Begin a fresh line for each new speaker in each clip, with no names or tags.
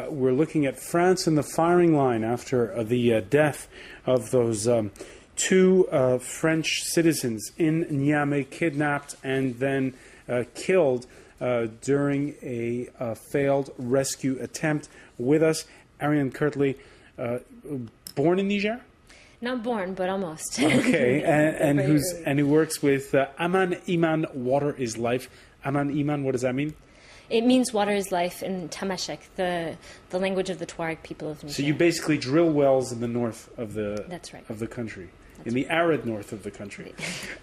We're looking at France in the firing line after the death of those two French citizens in Niamey, kidnapped and then killed during a failed rescue attempt. With us, Ariane Kirtley, born in Niger?
Not born, but almost.
Okay, and who works with Aman Iman, Water is Life. Aman Iman, what does that mean?
It means water is life in Tamashek, the language of the Tuareg people of Niger.
So you basically drill wells in the north of the
That's right.
of the country,
That's
in the arid north of the country.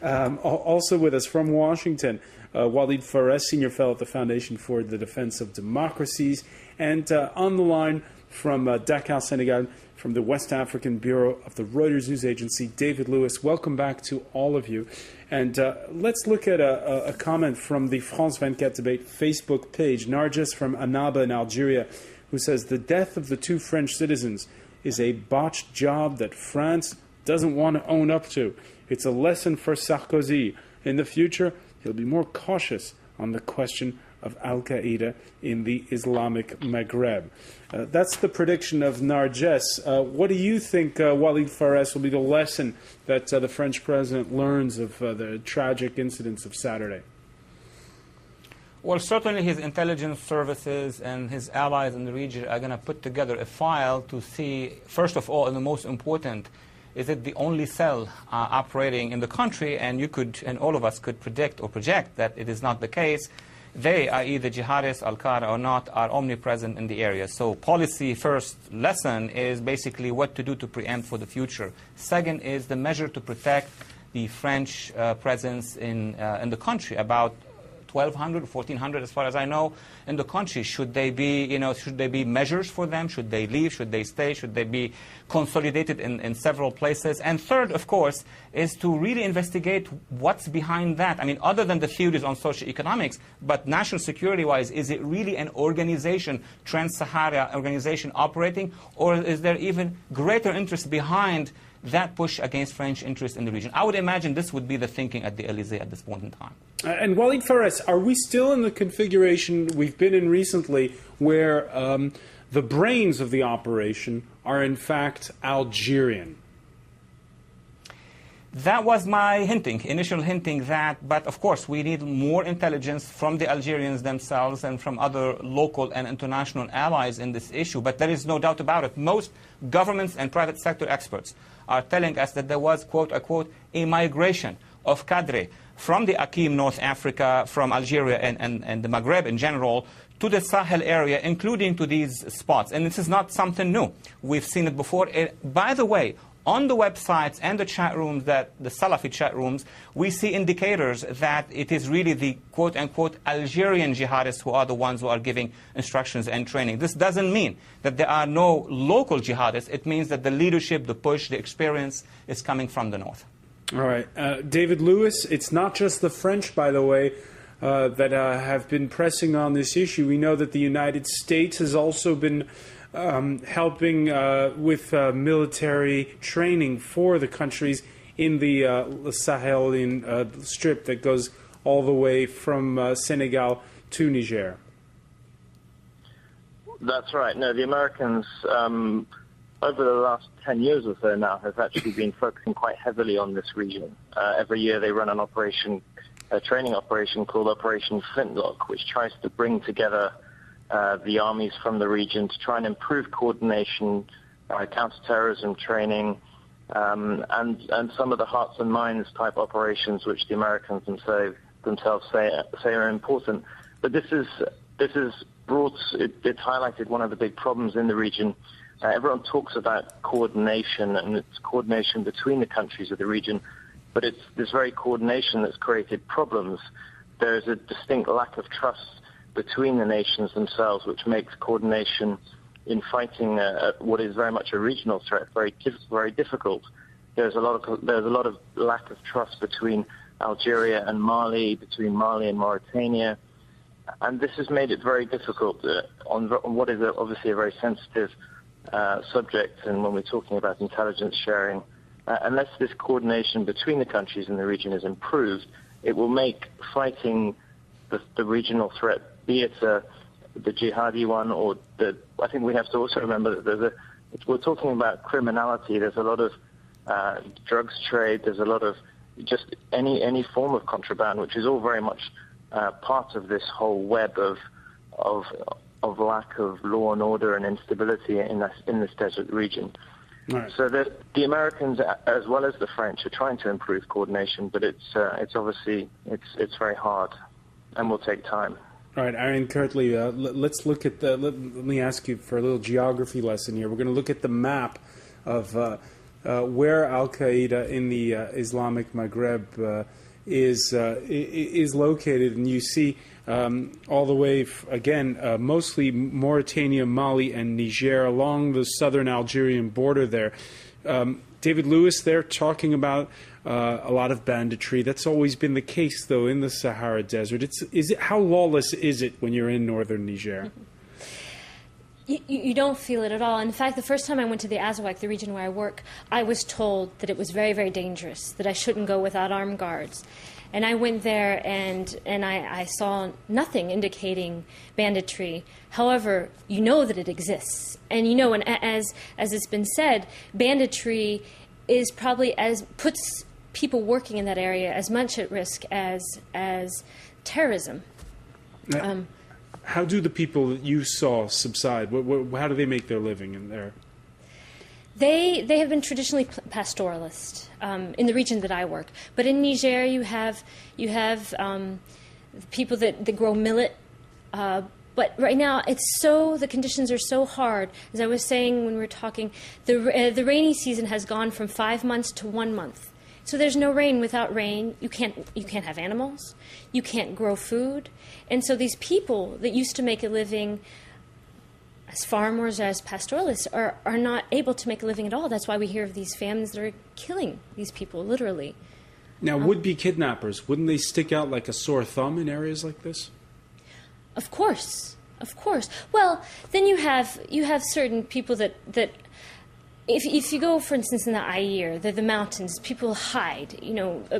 Also with us from Washington, Walid Fares, Senior Fellow at the Foundation for the Defense of Democracies, and on the line from Dakar, Senegal, from the West African Bureau of the Reuters News Agency, David Lewis. Welcome back to all of you. And let's look at a comment from the France 24 Debate Facebook page. Narges from Annaba in Algeria, who says, the death of the two French citizens is a botched job that France doesn't want to own up to. It's a lesson for Sarkozy. In the future, he'll be more cautious on the question of Al-Qaeda in the Islamic Maghreb. That's the prediction of Narges. What do you think, Walid Fares, will be the lesson that the French president learns of the tragic incidents of Saturday?
Well, certainly his intelligence services and his allies in the region are going to put together a file to see, first of all, and the most important, is it the only cell operating in the country? And you could, and all of us could predict or project that it is not the case. They are either jihadists, Al-Qaeda or not, are omnipresent in the area. So policy first lesson is basically what to do to preempt for the future. Second is the measure to protect the French presence in the country. About 1,200, 1,400, as far as I know, in the country. Should they be, should there be measures for them? Should they leave? Should they stay? Should they be consolidated in several places? And third, of course, is to really investigate what's behind that. I mean, other than the theories on socioeconomics, but national security-wise, is it really an organization, Trans-Sahara organization operating, or is there even greater interest behind that push against French interests in the region? I would imagine this would be the thinking at the Elysee at this point in time.
And Walid Fares, are we still in the configuration we've been in recently where the brains of the operation are in fact Algerian?
That was my initial hinting that, but of course we need more intelligence from the Algerians themselves and from other local and international allies in this issue. But there is no doubt about it. Most governments and private sector experts are telling us that there was, quote unquote, a migration of cadre from the Akim, North Africa, from Algeria and the Maghreb in general, to the Sahel area, including to these spots. And this is not something new. We've seen it before. By the way, on the websites and the chat rooms, the Salafi chat rooms, we see indicators that it is really the quote-unquote Algerian jihadists who are the ones who are giving instructions and training. This doesn't mean that there are no local jihadists. It means that the leadership, the push, the experience is coming from the north.
All right. David Lewis, it's not just the French, by the way, that have been pressing on this issue. We know that the United States has also been helping with military training for the countries in the Sahelian strip that goes all the way from Senegal to Niger.
That's right. No, the Americans, over the last 10 years or so now, have actually been focusing quite heavily on this region. Every year they run a training operation called Operation Flintlock, which tries to bring together the armies from the region to try and improve coordination, counterterrorism training, and some of the hearts and minds type operations which the Americans themselves say are important. But it's highlighted one of the big problems in the region. Everyone talks about coordination, and it's coordination between the countries of the region, but it's this very coordination that's created problems. There is a distinct lack of trust between the nations themselves, which makes coordination in fighting what is very much a regional threat very difficult. There's a lot of lack of trust between Algeria and Mali, between Mali and Mauritania, and this has made it very difficult on what is obviously a very sensitive subject. And when we're talking about intelligence sharing unless this coordination between the countries in the region is improved, it will make fighting the regional threat, be it the jihadi one or I think we have to also remember that we're talking about criminality. There's a lot of drugs trade. There's a lot of just any form of contraband, which is all very much part of this whole web of lack of law and order and instability in this desert region.
Right.
So the Americans, as well as the French, are trying to improve coordination, but it's obviously it's very hard and will take time.
All right, Ariane Kirtley, let's look at let me ask you for a little geography lesson here. We're going to look at the map of where Al-Qaeda in the Islamic Maghreb is located, and you see all the way, mostly Mauritania, Mali, and Niger along the southern Algerian border there. David Lewis there talking about a lot of banditry. That's always been the case, though, in the Sahara Desert. How lawless is it when you're in northern Niger?
You don't feel it at all. In fact, the first time I went to the Azawak, the region where I work, I was told that it was very, very dangerous, that I shouldn't go without armed guards. And I went there and I saw nothing indicating banditry. However, you know that it exists. And you know, and as it's been said, banditry is probably puts people working in that area as much at risk as terrorism.
How do the people that you saw subside? How do they make their living in there?
They have been traditionally pastoralist in the region that I work. But in Niger, you have people that grow millet. But right now, the conditions are so hard. As I was saying when we were talking, the rainy season has gone from 5 months to 1 month. So there's no rain. Without rain, you can't have animals. You can't grow food. And so these people that used to make a living as farmers, as pastoralists, are not able to make a living at all. That's why we hear of these famines that are killing these people, literally.
Now, would-be kidnappers, wouldn't they stick out like a sore thumb in areas like this?
Of course. Well, then you have certain people that if you go, for instance, in the Aïr, the mountains, people hide.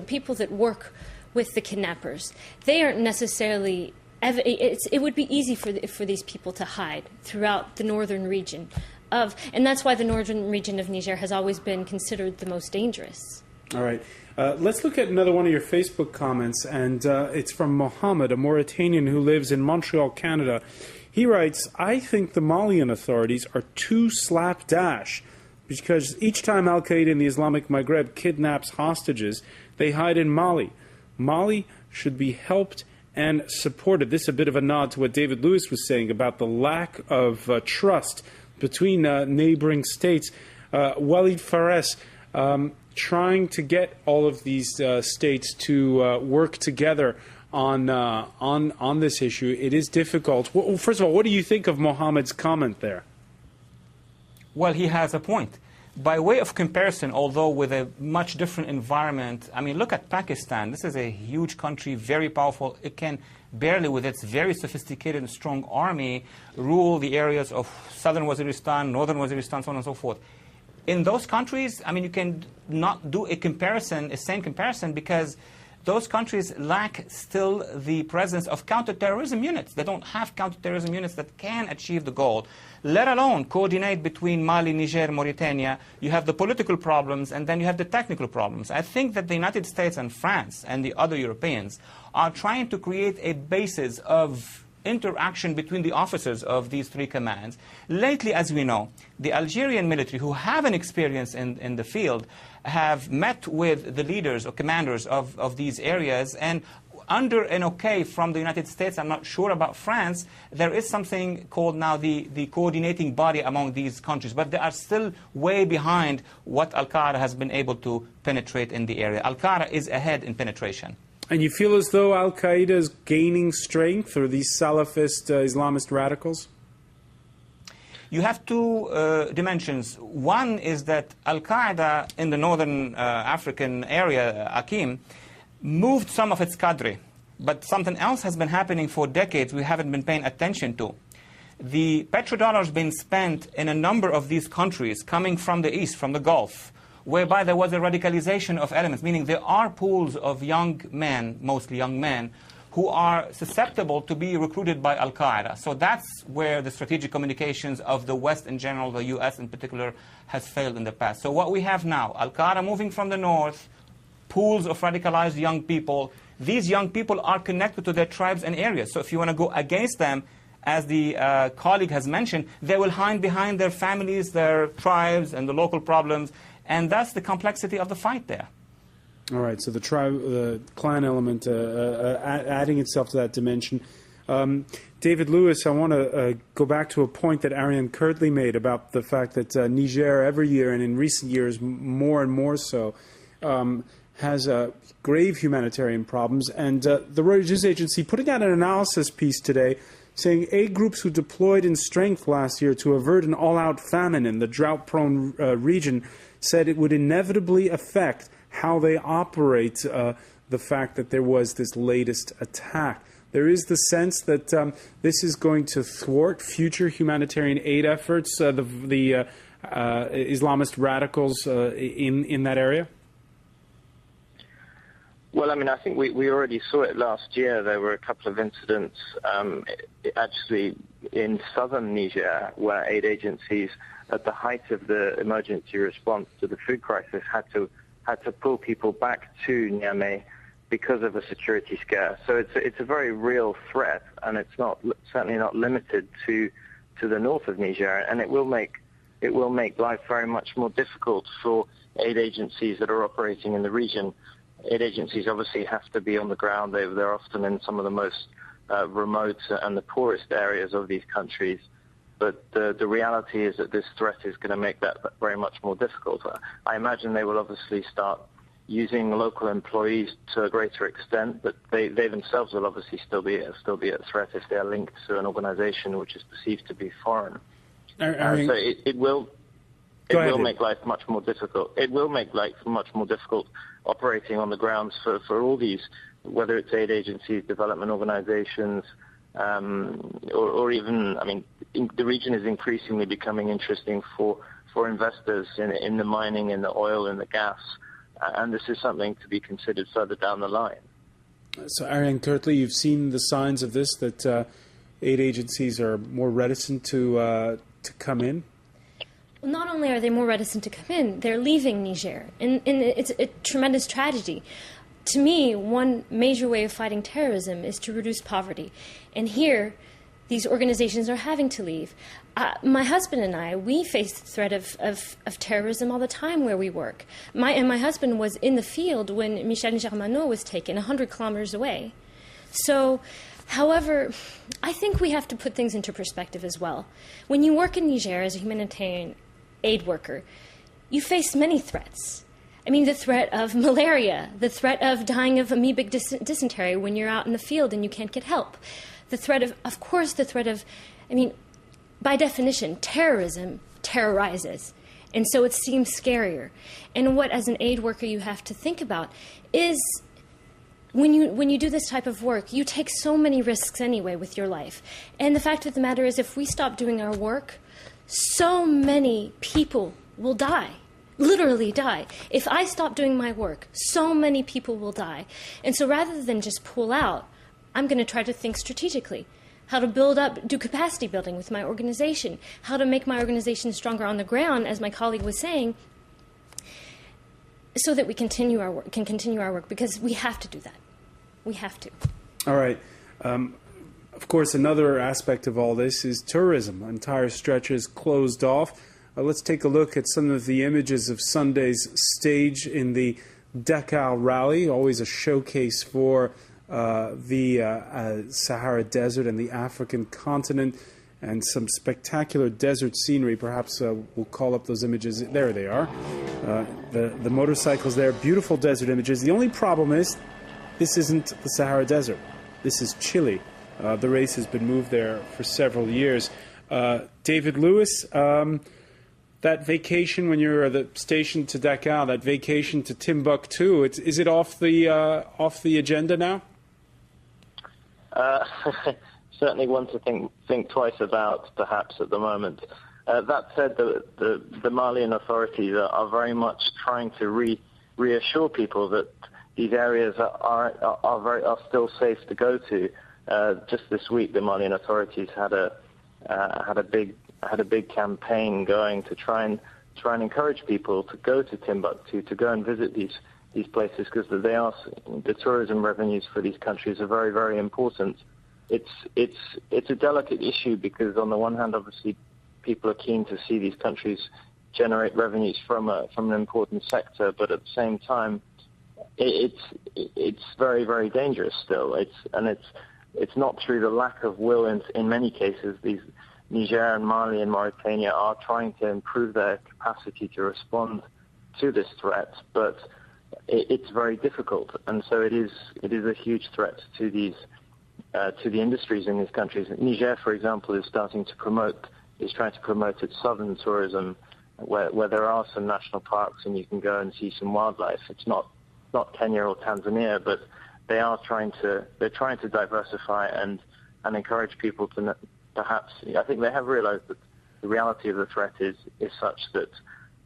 People that work with the kidnappers, they aren't necessarily. It would be easy for these people to hide throughout the northern region and that's why the northern region of Niger has always been considered the most dangerous.
All right. Let's look at another one of your Facebook comments, and it's from Mohammed, a Mauritanian who lives in Montreal, Canada. He writes, I think the Malian authorities are too slapdash because each time Al-Qaeda in the Islamic Maghreb kidnaps hostages, they hide in Mali. Mali should be helped and supported. This is a bit of a nod to what David Lewis was saying about the lack of trust between neighboring states. Walid Fares, trying to get all of these states to work together on this issue. It is difficult. Well, first of all, what do you think of Mohammed's comment there?
Well, he has a point. By way of comparison, although with a much different environment, I mean, look at Pakistan. This is a huge country, very powerful. It can barely, with its very sophisticated and strong army, rule the areas of southern Waziristan, northern Waziristan, so on and so forth. In those countries, I mean, you can not do a same comparison, because those countries lack still the presence of counterterrorism units. They don't have counterterrorism units that can achieve the goal, let alone coordinate between Mali, Niger, Mauritania. You have the political problems, and then you have the technical problems. I think that the United States and France and the other Europeans are trying to create a basis of interaction between the officers of these three commands. Lately, as we know, the Algerian military, who have an experience in the field, have met with the leaders or commanders of these areas, and under an okay from the United States, I'm not sure about France, there is something called now the coordinating body among these countries, but they are still way behind what Al-Qaeda has been able to penetrate in the area. Al-Qaeda is ahead in penetration.
And you feel as though Al-Qaeda is gaining strength, or these Salafist Islamist radicals?
You have two dimensions. One is that Al-Qaeda in the northern African area, Akim, moved some of its cadre. But something else has been happening for decades we haven't been paying attention to. The petrodollars being spent in a number of these countries coming from the east, from the Gulf, whereby there was a radicalization of elements, meaning there are pools of young men, mostly young men, who are susceptible to be recruited by Al-Qaeda. So that's where the strategic communications of the West in general, the US in particular, has failed in the past. So what we have now, Al-Qaeda moving from the north, pools of radicalized young people. These young people are connected to their tribes and areas. So if you want to go against them, as the colleague has mentioned, they will hide behind their families, their tribes, and the local problems. And that's the complexity of the fight there.
All right, so the clan element adding itself to that dimension. David Lewis, I want to go back to a point that Ariane Kirtley made about the fact that Niger every year, and in recent years more and more so, has grave humanitarian problems. And the Reuters News Agency putting out an analysis piece today saying aid groups who deployed in strength last year to avert an all-out famine in the drought-prone region said it would inevitably affect how they operate, the fact that there was this latest attack. There is the sense that this is going to thwart future humanitarian aid efforts, the Islamist radicals in that area?
Well, I mean, I think we already saw it last year. There were a couple of incidents actually in southern Niger where aid agencies, at the height of the emergency response to the food crisis, had to pull people back to Niamey because of a security scare. So it's a very real threat, and it's certainly not limited to the north of Niger, and it will make life very much more difficult for aid agencies that are operating in the region. Aid agencies obviously have to be on the ground. They're often in some of the most remote and the poorest areas of these countries. But the reality is that this threat is going to make that very much more difficult. I imagine they will obviously start using local employees to a greater extent, but they themselves will obviously still be a threat if they are linked to an organization which is perceived to be foreign. So it will make life much more difficult. It will make life much more difficult operating on the grounds for all these, whether it's aid agencies, development organizations, or even, I mean, the region is increasingly becoming interesting for investors in the mining, in the oil, in the gas, and this is something to be considered further down the line.
So, Ariane Kirtley, you've seen the signs of this, that aid agencies are more reticent to come in?
Well, not only are they more reticent to come in, they're leaving Niger, and it's a tremendous tragedy. To me, one major way of fighting terrorism is to reduce poverty. And here, these organizations are having to leave. My husband and I, we face the threat of terrorism all the time where we work. My husband was in the field when Michel Germano was taken 100 kilometers away. So, however, I think we have to put things into perspective as well. When you work in Niger as a humanitarian aid worker, you face many threats. I mean, the threat of malaria, the threat of dying of amoebic dysentery when you're out in the field and you can't get help. The threat of course, I mean, by definition, terrorism terrorizes. And so it seems scarier. And what, as an aid worker, you have to think about is when you do this type of work, you take so many risks anyway with your life. And the fact of the matter is, if we stop doing our work, so many people will die. Literally die. If I stop doing my work, so many people will die. And so rather than just pull out, I'm going to try to think strategically. How to do capacity building with my organization. How to make my organization stronger on the ground, as my colleague was saying, so that we can continue our work, because we have to do that. We have to.
All right. Of course, another aspect of all this is tourism. Entire stretches closed off. Let's take a look at some of the images of Sunday's stage in the Dakar Rally, always a showcase for the Sahara Desert and the African continent, and some spectacular desert scenery. Perhaps we'll call up those images. There they are. The motorcycles there, beautiful desert images. The only problem is this isn't the Sahara Desert. This is Chile. The race has been moved there for several years. David Lewis, that vacation when you're stationed to Dakar, that vacation to Timbuktu, is it off the agenda now?
Certainly one to think twice about, perhaps, at the moment. That said, the Malian authorities are very much trying to reassure people that these areas are still safe to go to. Just this week, the Malian authorities had a big campaign going to try and encourage people to go to Timbuktu, to go and visit these places, because the tourism revenues for these countries are very, very important. It's a delicate issue because on the one hand, obviously, people are keen to see these countries generate revenues from an important sector, but at the same time, it's very, very dangerous still. It's not through the lack of will in many cases. These Niger and Mali and Mauritania are trying to improve their capacity to respond to this threat, but it's very difficult, and so it is a huge threat to the industries in these countries. Niger, for example, is trying to promote its southern tourism, where there are some national parks and you can go and see some wildlife. It's not Kenya or Tanzania, but they're trying to diversify and encourage people to perhaps. I think they have realized that the reality of the threat is such that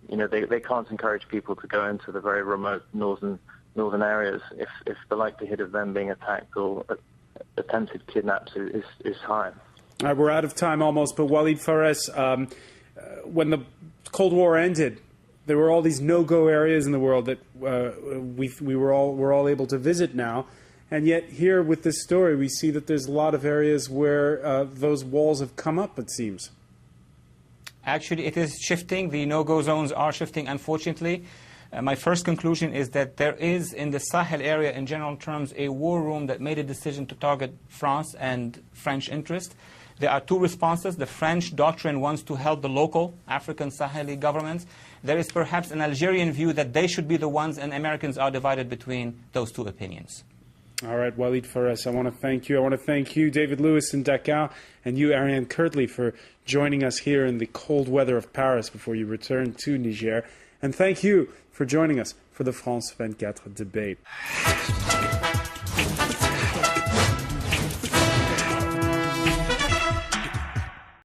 they can't encourage people to go into the very remote northern areas if the likelihood of them being attacked or attempted kidnaps is high.
All right, we're out of time almost, but Walid Fares, when the Cold War ended, there were all these no-go areas in the world that we're all able to visit now, and yet here with this story, we see that there's a lot of areas where those walls have come up, it seems.
Actually, it is shifting. The no-go zones are shifting, unfortunately. My first conclusion is that there is, in the Sahel area, in general terms, a war room that made a decision to target France and French interest. There are two responses. The French doctrine wants to help the local African Saheli governments. There is perhaps an Algerian view that they should be the ones, and Americans are divided between those two opinions.
All right, Walid Fares, I want to thank you. I want to thank you, David Lewis in Dakar, and you, Ariane Kirtley, for joining us here in the cold weather of Paris before you return to Niger. And thank you for joining us for the France 24 debate.